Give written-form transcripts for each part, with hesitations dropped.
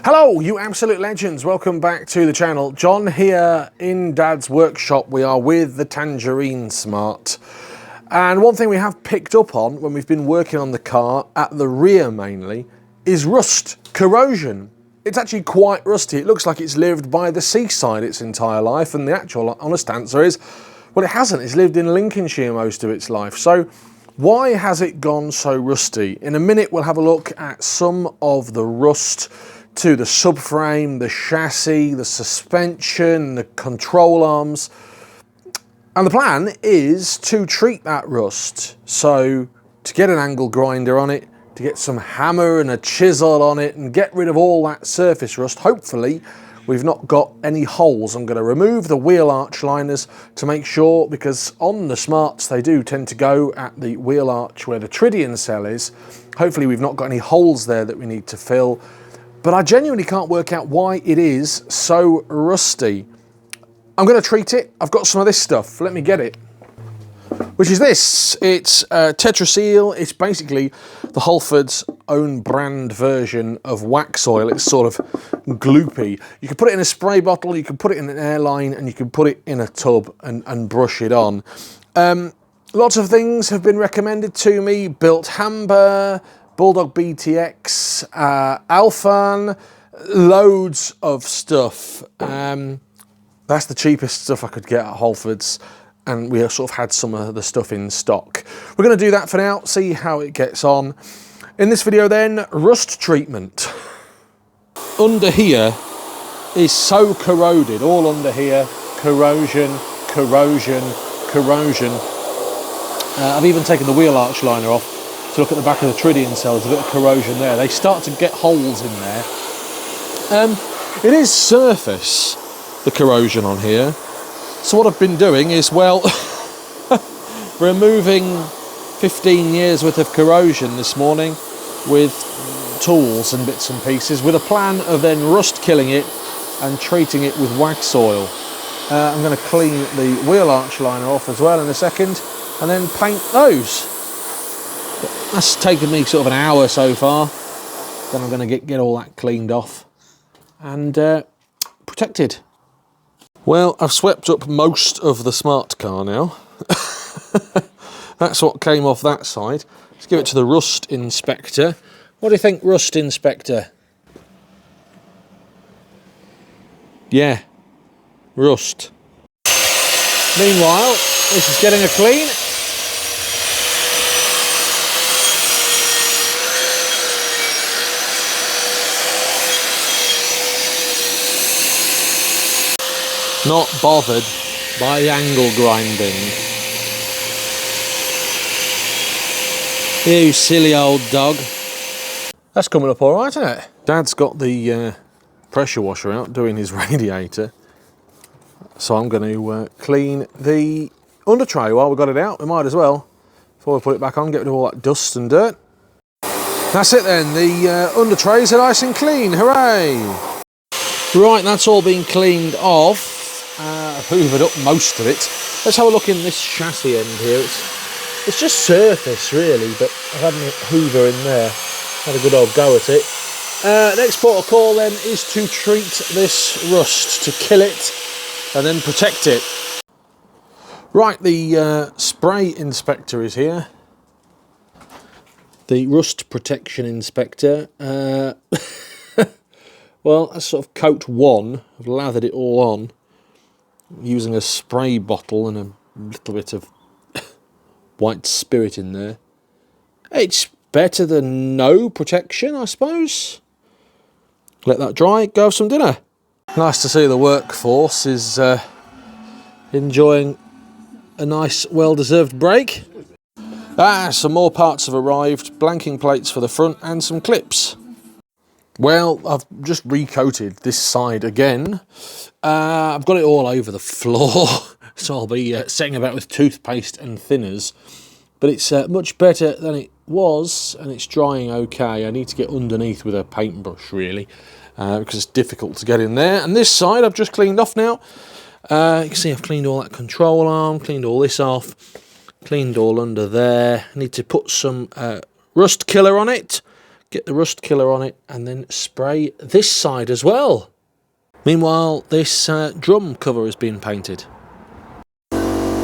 Hello, you absolute legends. Welcome back to the channel. John here in Dad's workshop. We are with the Tangerine Smart. And one thing we have picked up on when we've been working on the car, at the rear mainly, is rust, corrosion. It's actually quite rusty. It looks like it's lived by the seaside its entire life, and the actual honest answer is, well, it hasn't. It's lived in Lincolnshire most of its life. So why has it gone so rusty? In a minute, we'll have a look at some of the rust to the subframe, the chassis, the suspension, the control arms. And the plan is to treat that rust. So to get an angle grinder on it, to get some hammer and a chisel on it and get rid of all that surface rust. Hopefully we've not got any holes. I'm going to remove the wheel arch liners to make sure, because on the Smarts they do tend to go at the wheel arch where the tritium cell is. Hopefully we've not got any holes there that we need to fill. But I genuinely can't work out why it is so rusty. I'm going to treat it. I've got some of this stuff. Let me get it. Which is this. It's Tetroseal. It's basically the Halford's own brand version of wax oil. It's sort of gloopy. You can put it in a spray bottle, you can put it in an airline, and you can put it in a tub and brush it on. Lots of things have been recommended to me. Built Hamber, Bulldog BTX, Alphan, loads of stuff. That's the cheapest stuff I could get at Halford's, and we sort of had some of the stuff in stock. We're going to do that for now, see how it gets on. In this video then, rust treatment. Under here is so corroded, all under here, corrosion, corrosion, corrosion. I've even taken the wheel arch liner off to look at the back of the tritium cell. There's a bit of corrosion there. They start to get holes in there. It is surface, the corrosion on here. So what I've been doing is, well, removing 15 years worth of corrosion this morning with tools and bits and pieces, with a plan of then rust killing it and treating it with wax oil. I'm going to clean the wheel arch liner off as well in a second, and then paint those. That's taken me sort of an hour so far. Then I'm going to get all that cleaned off and protected. Well, I've swept up most of the Smart car now. That's what came off that side. Let's give it to the Rust Inspector. What do you think, Rust Inspector? Yeah, rust. Meanwhile, this is getting a clean. Not bothered by angle grinding. You silly old dog. That's coming up all right, isn't it? Dad's got the pressure washer out doing his radiator. So I'm going to clean the under tray while we've got it out. We might as well, before we put it back on, get rid of all that dust and dirt. That's it then, the under trays are nice and clean, hooray! Right, that's all been cleaned off. I've hoovered up most of it. Let's have a look in this chassis end here. It's just surface really, but I've had my hoover in there. Had a good old go at it. Next port of call then is to treat this rust, to kill it and then protect it. Right, the spray inspector is here. The rust protection inspector. Well, that's sort of coat one. I've lathered it all on using a spray bottle and a little bit of white spirit in there. It's better than no protection, I suppose. Let that dry, go have some dinner. Nice to see the workforce is enjoying a nice, well-deserved break. Some more parts have arrived, blanking plates for the front and some clips. Well, I've just recoated this side again. I've got it all over the floor, so I'll be setting about with toothpaste and thinners. But it's much better than it was, and it's drying okay. I need to get underneath with a paintbrush, really, because it's difficult to get in there. And this side I've just cleaned off now. You can see I've cleaned all that control arm, cleaned all this off, cleaned all under there. I need to put some rust killer on it. get the rust killer on it, and then spray this side as well. Meanwhile, this drum cover has been painted.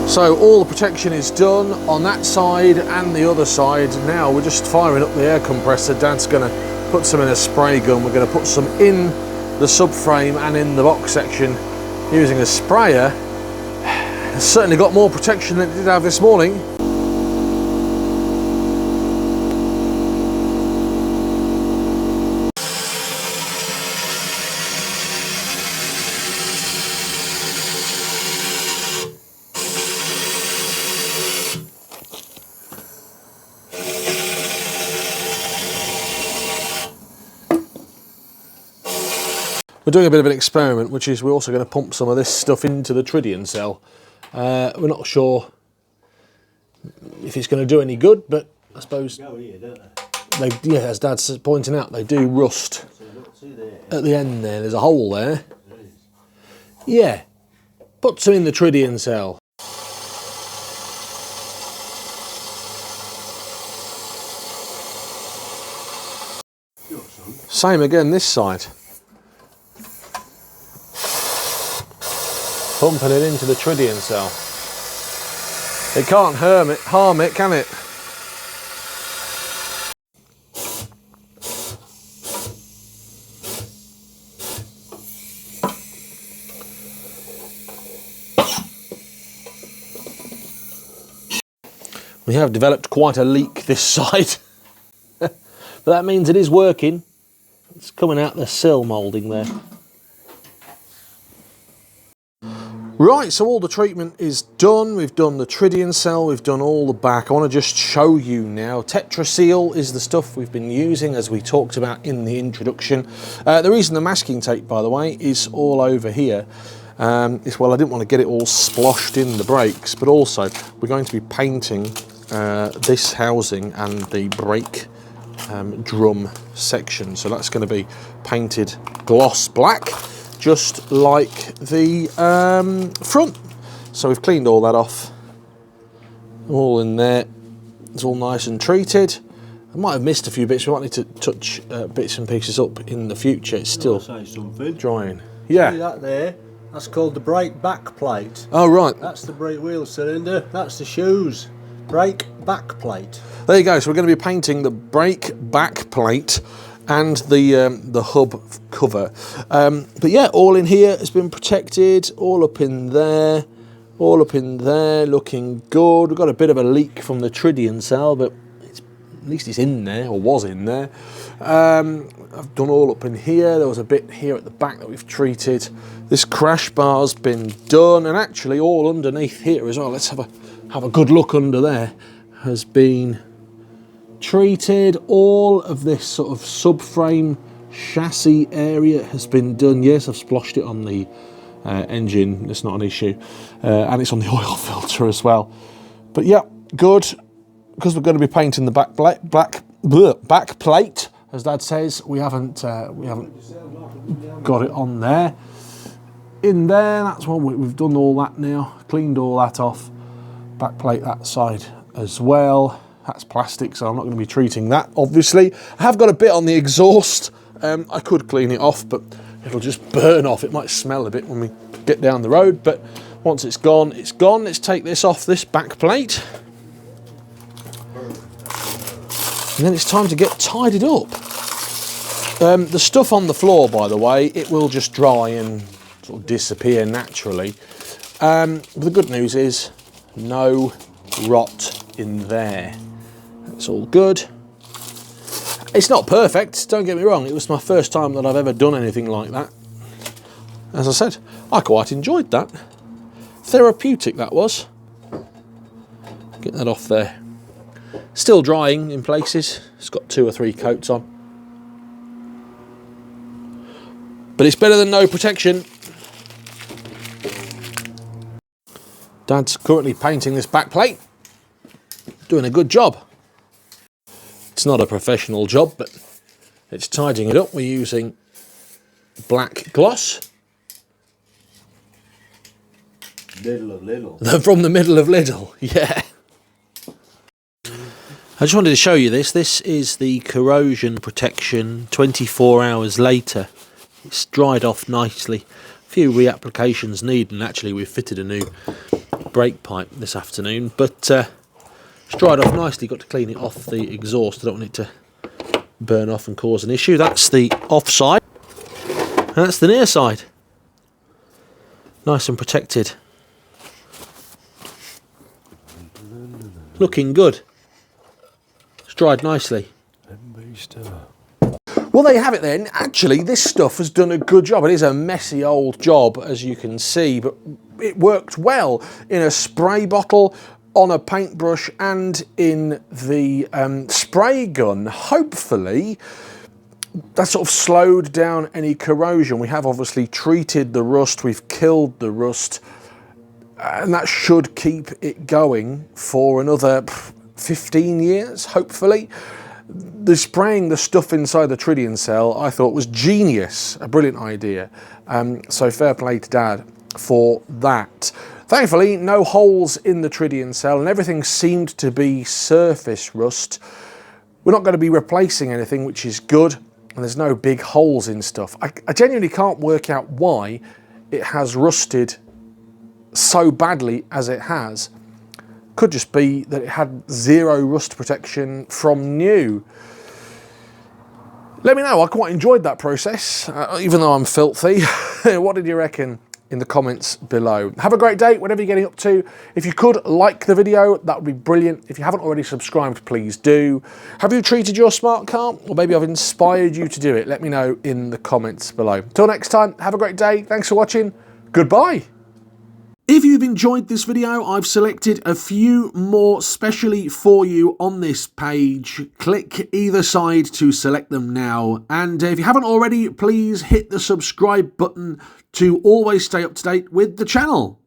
So all the protection is done on that side and the other side. Now we're just firing up the air compressor. Dad's going to put some in a spray gun. We're going to put some in the subframe and in the box section using a sprayer. It's certainly got more protection than it did have this morning. We're doing a bit of an experiment, which is we're also going to pump some of this stuff into the tritium cell. We're not sure if it's going to do any good, but I suppose yeah, as Dad's pointing out, they do rust at the end there. There's a hole there. Yeah, put some in the tritium cell. Same again this side. Pumping it into the tritium cell. It can't harm it, can it? We have developed quite a leak this side. But that means it is working. It's coming out the sill moulding there. Right, so all the treatment is done. We've done the tritium cell, we've done all the back. I want to just show you now. Tetroseal is the stuff we've been using, as we talked about in the introduction. The reason the masking tape, by the way, is all over here is, well, I didn't want to get it all sploshed in the brakes, but also we're going to be painting this housing and the brake drum section. So that's going to be painted gloss black, just like the front. So we've cleaned all that off, all in there. It's all nice and treated. I might have missed a few bits. We might need to touch bits and pieces up in the future. It's still drying. Yeah. See that there? That's called the brake back plate. Oh, right. That's the brake wheel cylinder. That's the shoes. Brake back plate. There you go. So we're going to be painting the brake back plate and the hub cover. But yeah, all in here has been protected, all up in there, looking good. We've got a bit of a leak from the tritium cell, but at least it's in there, or was in there. I've done all up in here. There was a bit here at the back that we've treated. This crash bar's been done, and actually all underneath here as well. Let's have a good look under there. Has been treated. All of this sort of subframe chassis area has been done. Yes, I've splashed it on the engine. It's not an issue, and it's on the oil filter as well. But yeah, good, because we're going to be painting the back plate, as Dad says. We haven't got it on there. In there, that's what we've done. All that now, cleaned all that off. Back plate that side as well. That's plastic, so I'm not going to be treating that, obviously. I have got a bit on the exhaust. I could clean it off, but it'll just burn off. It might smell a bit when we get down the road, but once it's gone, it's gone. Let's take this off this back plate. And then it's time to get tidied up. The stuff on the floor, by the way, it will just dry and sort of disappear naturally. The good news is no rot in there. It's all good. It's not perfect, don't get me wrong. It was my first time that I've ever done anything like that. As I said, I quite enjoyed that. Therapeutic, that was. Get that off there. Still drying in places. It's got 2 or 3 coats on. But it's better than no protection. Dad's currently painting this back plate. Doing a good job. It's not a professional job, but it's tidying it up. We're using black gloss. Middle of Lidl. From the middle of Lidl, yeah. I just wanted to show you this. This is the corrosion protection 24 hours later. It's dried off nicely. A few reapplications needed, and actually we've fitted a new brake pipe this afternoon, but it's dried off nicely. Got to clean it off the exhaust. I don't want it to burn off and cause an issue. That's the off side, and that's the near side. Nice and protected. Looking good. It's dried nicely. Well, there you have it then. Actually, this stuff has done a good job. It is a messy old job, as you can see, but it worked well in a spray bottle, on a paintbrush, and in the spray gun. Hopefully, that sort of slowed down any corrosion. We have obviously treated the rust, we've killed the rust, and that should keep it going for another 15 years, hopefully. The spraying the stuff inside the tritium cell I thought was genius, a brilliant idea. So fair play to Dad for that. Thankfully, no holes in the tritium cell, and everything seemed to be surface rust. We're not going to be replacing anything, which is good, and there's no big holes in stuff. I genuinely can't work out why it has rusted so badly as it has. Could just be that it had zero rust protection from new. Let me know, I quite enjoyed that process, even though I'm filthy. What did you reckon in the comments below? Have a great day, whatever you're getting up to. If you could like the video, that would be brilliant. If you haven't already subscribed, please do. Have you treated your smart car? Or maybe I've inspired you to do it. Let me know in the comments below. Till next time, have a great day. Thanks for watching. Goodbye. If you've enjoyed this video, I've selected a few more specially for you on this page. Click either side to select them now. And if you haven't already, please hit the subscribe button to always stay up to date with the channel.